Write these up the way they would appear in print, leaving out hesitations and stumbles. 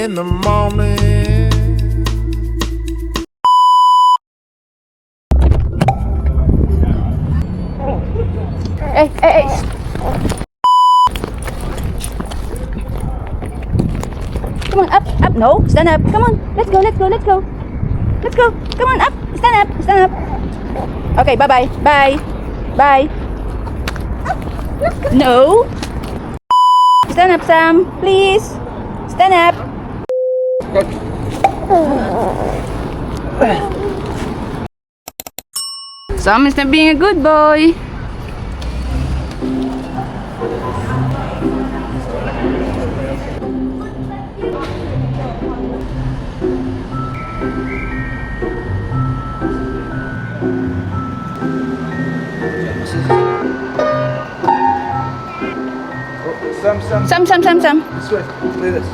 in the morning. Hey, hey, hey. Come on, up, up. No, stand up. Come on, let's go, let's go, let's go. Let's go. Come on, up. Stand up, stand up. Okay, bye-bye. Bye. Bye. No. Stand up, Sam. Please. Stand up. Sam is not being a good boy. Sam. Swift, do this.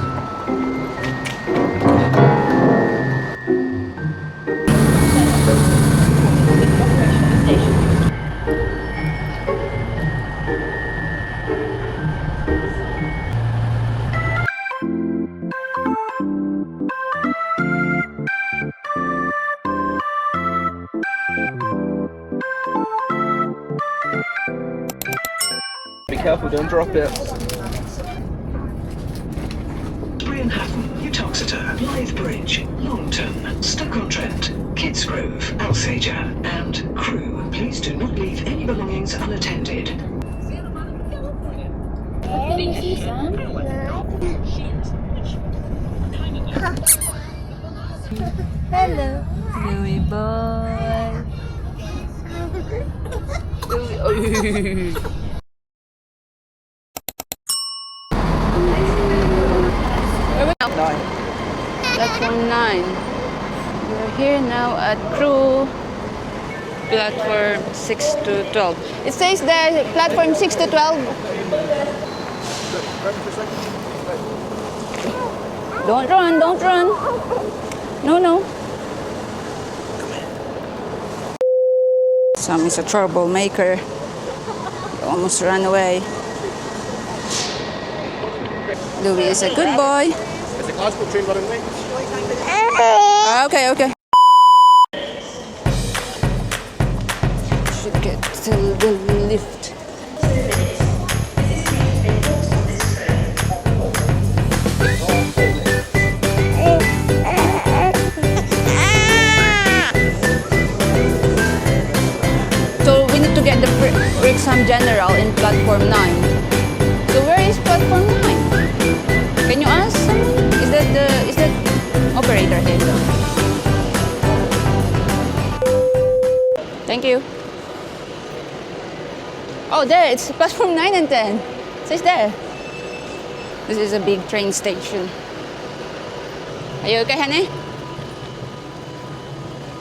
Be careful, don't drop it. Brianhatton, Uttoxeter, Blythe Bridge, Longton, Stoke-on-Trent, Kidsgrove, Alsager, and Crewe. Please do not leave any belongings unattended. Hello. Louie boy. Louie. Platform 9. We're here now at Crewe. Platform 6 to 12. It says there, platform 6 to 12. Don't run, don't run. No. Sam is a troublemaker. He almost ran away. Louis is a good boy. Okay. Should get to the lift. So we need to get the Brixham General in platform 9. So where is platform 9? Can you ask someone? Is that operator here? Thank you. Oh, there, it's platform 9 and 10. It says there. This is a big train station. Are you okay, honey?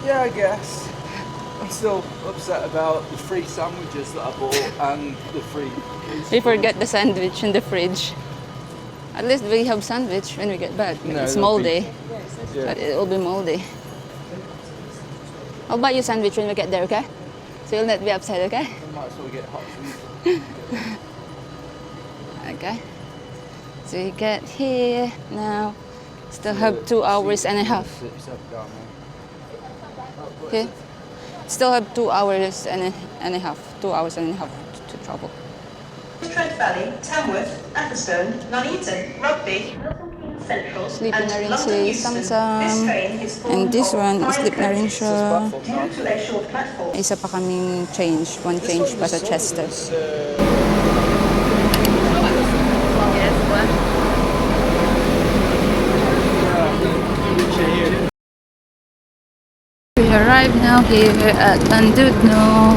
Yeah, I guess. I'm still upset about the free sandwiches that I bought and the free... We forgot the sandwich in the fridge. At least we have sandwich when we get back. No, It's it'll moldy. Yeah. But it will be moldy. I'll buy you sandwich when we get there, okay? So you'll not be upset, okay? I might as well get hot food. Okay. So we get here now. Still have 2 hours and a half. Okay. Still have 2 hours and a half. 2 hours and a half to travel. Trent Valley, Tamworth, Atherstone, Nuneaton, Rugby, Central, Sleep na rin and si London Euston. This Samsam. train is full And this of one, private sleep na rin coaches siya. due to a short platform. Isa pa kaming change. One change pa sa Chester. We arrive now here at Llandudno.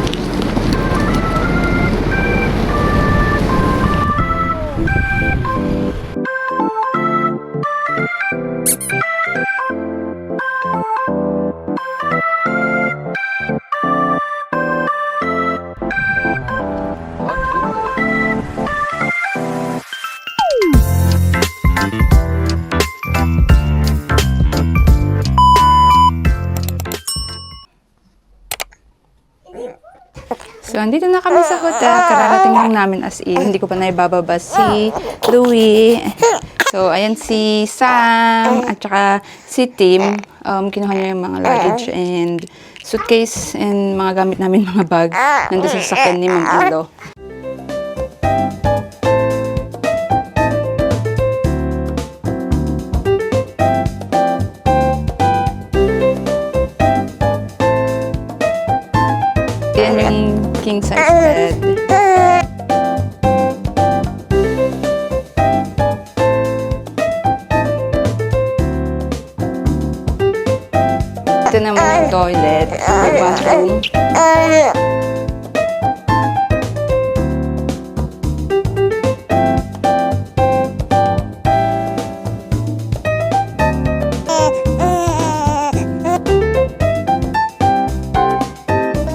So, andito na kami sa hotel. Kararating lang namin as in. Hindi ko pa naibababa si Louie. So, ayan si Sam at saka si Tim. Kinuha niya yung mga luggage and suitcase and mga gamit namin mga bag. Nandun sa sasakyan ni Ma'am Ilo. Yan yung king size bed. Ito naman yung toilet, yung bathroom.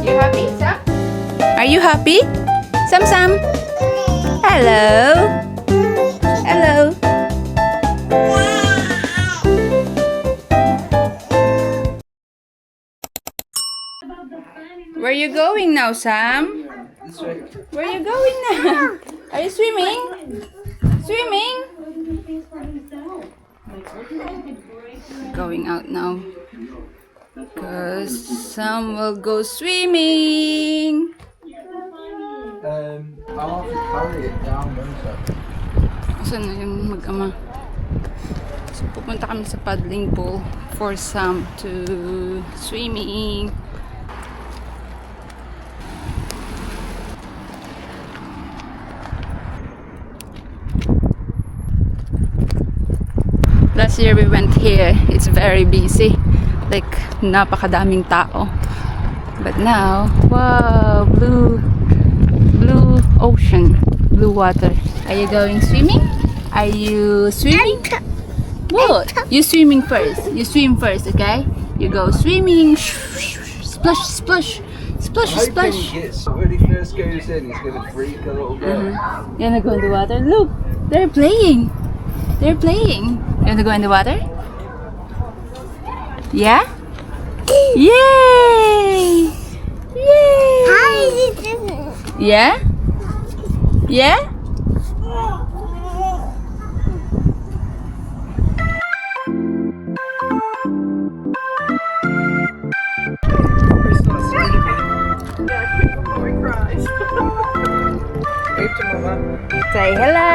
You happy, Sam? Are you happy? Sam Sam? Hello? Hello? Where are you going now, Sam? This way. Where are you going now? Are you swimming? Swimming? Going out now. Because Sam will go swimming. I'll have to carry it down one side. Saan na yung mag-ama? So, pupunta kami sa paddling pool for Sam to swimming. Last year we went here. It's very busy. Like, napakadaming tao. But now, wow, blue ocean, blue water. Are you going swimming? Are you swimming? What? You swimming first. You swim first, okay? You go swimming. Splash, splash, splash, I hope when splash. he gets, when he first goes in, he's going to freak a little bit. You wanna go in the water? Look, they're playing. They're playing. You wanna go in the water? Yeah? Yay! Yay! Yeah? Yeah? Wave to Mama. Say hello!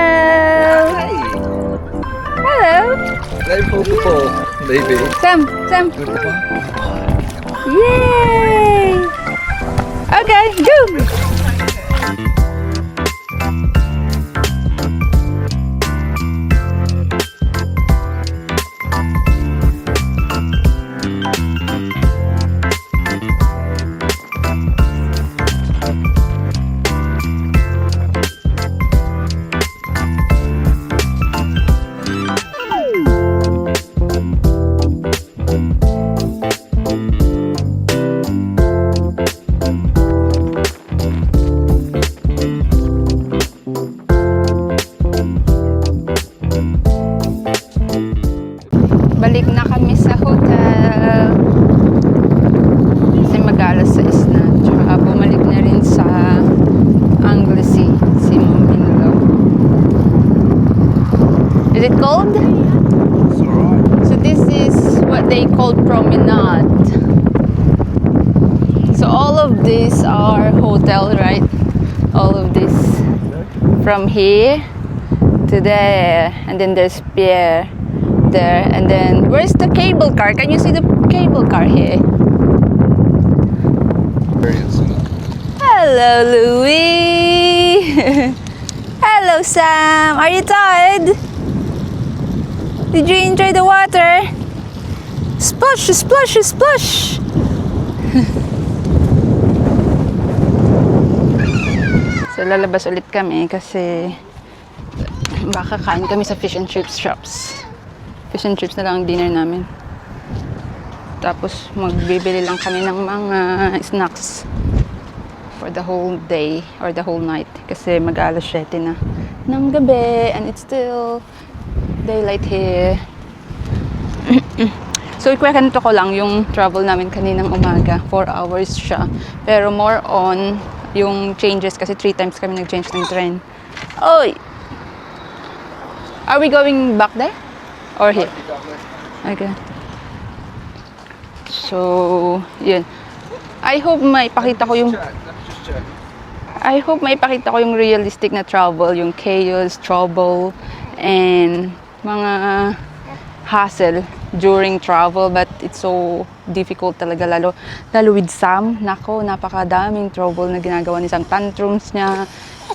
Hey! Hello! Let him hold the ball, maybe. Sam! Sam! Yay! Okay, go! Balik na kami sa hotel. Kasi mag-alas 6 na. Tsaka bumalik na rin sa Anglesey si Milo. Is it cold? It's alright. So this is what they call promenade. So all of these are hotel, right? All of this from here to there, and then there's pier there, and then where's the cable car? Can you see the cable car here? Hello, Louie. Hello, Sam. Are you tired? Did you enjoy the water? Splash, splash, splash. So lalabas ulit kami kasi baka kain kami sa fish and chips shops. Fish and chips na lang ang dinner namin. Tapos magbibili lang kami ng mga snacks for the whole day or the whole night kasi mag-alas 7 na ng gabi and it's still daylight here. So ikwento ko lang yung travel namin kaninang umaga. 4 hours siya. Pero more on yung changes kasi 3 times kami nag-change ng train. Oy! Are we going back there? Or here? Okay. So, yun. I hope maipakita ko yung... Check. Let me just check. I hope maipakita ko yung realistic na travel, yung chaos, trouble, and mga hassle during travel. But it's so difficult talaga, lalo with Sam. Nako, napakadaming trouble na ginagawa ni Sam. Tantrums niya,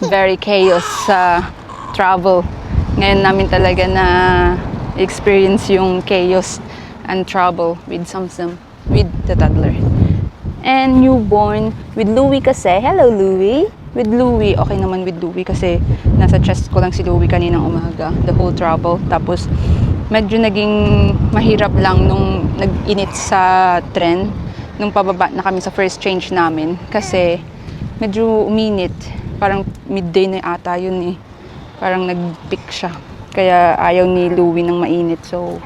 very chaos sa travel. Ngayon namin talaga na experience yung chaos and trouble with Samsam, with the toddler. And newborn with Louie kasi. Hello, Louie. With Louie, okay naman with Louie kasi nasa chest ko lang si Louie kaninang umaga. The whole travel. Tapos, medyo naging mahirap lang nung nag-init sa tren. Nung pababa na kami sa first change namin. Kasi, medyo uminit. Parang midday na ata yun eh. Parang nag-peak siya. Kaya ayaw ni Louie ng mainit. So,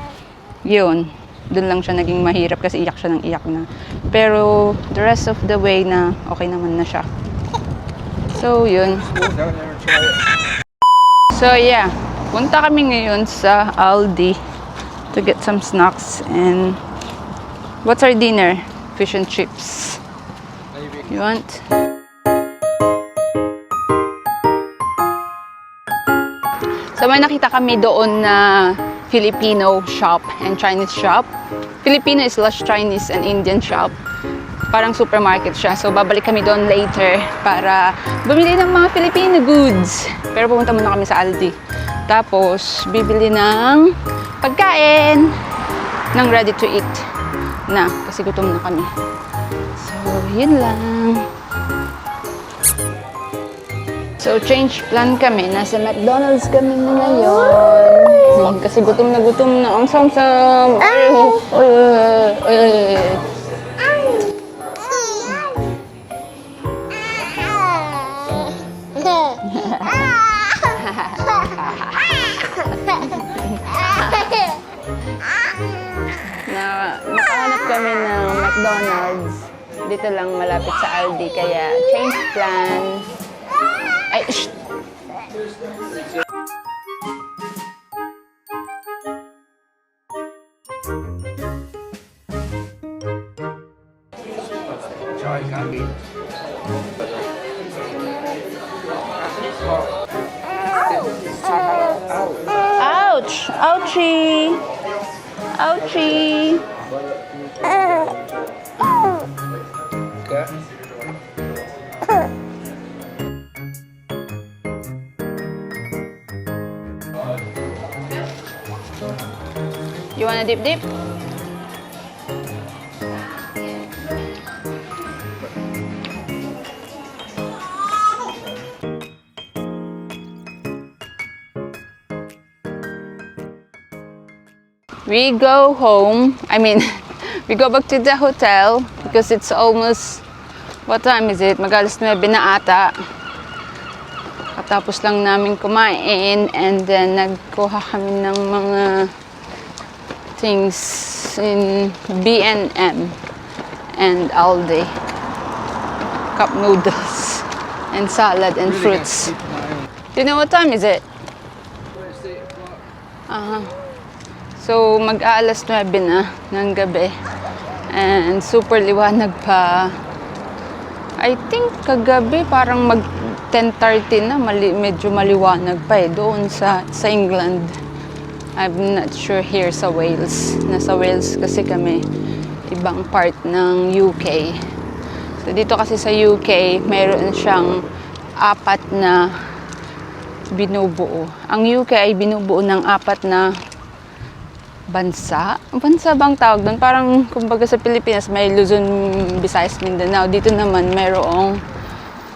yun. Doon lang siya naging mahirap kasi iyak siya ng iyak na. Pero the rest of the way na okay naman na siya. So, yun. Go down there and try it. So, yeah. Punta kami ngayon sa Aldi to get some snacks. And what's our dinner? Fish and chips. Maybe. You want? So, may nakita kami doon na Filipino shop and Chinese shop. Filipino is slash Chinese and Indian shop. Parang supermarket siya. So, babalik kami doon later para bumili ng mga Filipino goods. Pero pumunta muna kami sa Aldi. Tapos, bibili ng pagkain ng ready to eat na. Kasi gutom na kami. So, yun lang. So, change plan kami. Nasa McDonald's kami na ngayon. Kasi gutom na ang Samsam. Nakahanap kami ng McDonald's. Dito lang malapit sa Aldi. Kaya, change plan. Ay, shh! Try candy. Ouch! Ouchie! Ouchie! Okay. You wanna dip? We go home. I mean, we go back to the hotel because it's almost, what time is it? Mag-alas 9 na ata. Katapos lang namin kumain and then nagkuha kami ng mga things in B&M and Aldi. Cup noodles and salad and fruits. Do you know what time is it? So, mag-aalas 9 na ng gabi. And super liwanag pa. I think kagabi parang mag 10:30 na. Medyo maliwanag pa eh. Doon sa England. I'm not sure here sa Wales. Nasa Wales kasi kami. Ibang part ng UK. So, dito kasi sa UK, mayroon siyang 4 na binubuo. Ang UK ay binubuo ng 4 na bansa. Bansa bang tawag doon? Parang, kumbaga sa Pilipinas, may Luzon, Visayas, Mindanao. Dito naman, mayroong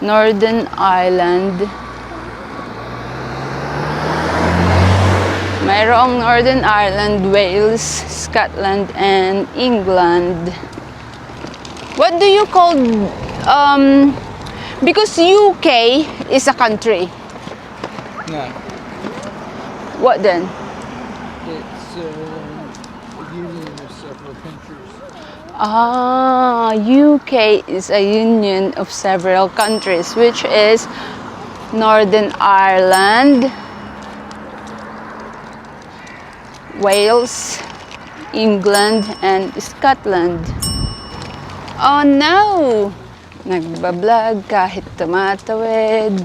Northern Ireland. Mayroong Northern Ireland, Wales, Scotland, and England. What do you call, because UK is a country. No. What then? It's a union of several countries. UK is a union of several countries, which is Northern Ireland, Wales, England, and Scotland. Oh no! Nagbablog kahit tumatawid.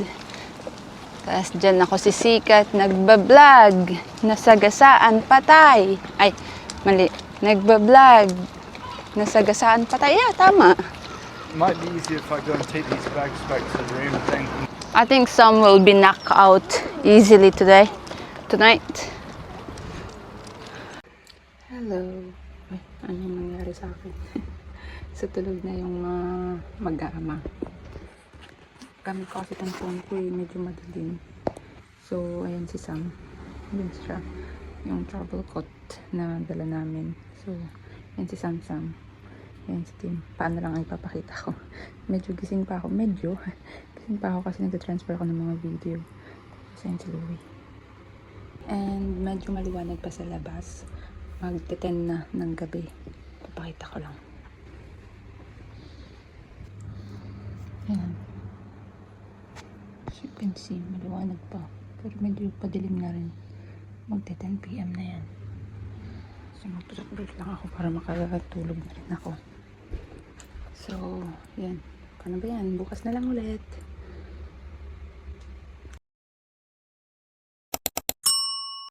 Tapos dyan ako sisikat, nagbablog. Nasagasaan patay. Ay, mali. Nagbablog. Nasagasaan patay. Yeah, tama. It might be easier if I go and take these bags back to the room. I think some will be knocked out easily tonight. Hello. Ay, ano nangyari sa akin? Sa tulog na yung mag-aama. Gamit ko kasi itong phone ko medyo madilim. So, ayan si Sam. Ayan siya. Yung travel coat na dala namin. So, ayan si Sam. Ayan si Tim. Paano lang ay papakita ko. Medyo gising pa ako. Gising pa ako kasi nag-transfer ako ng mga video. Tapos ayan si Louie. And medyo maliwanag pa sa labas. Magte-10 na ng gabi. Papakita ko lang. Ayan. As you can see, maliwanag pa. Pero medyo padilim na rin. Magte-10 PM na yan. So, magtutupbreak lang ako para makatulog na rin ako. So, yan. Paano ba yan? Bukas na lang ulit.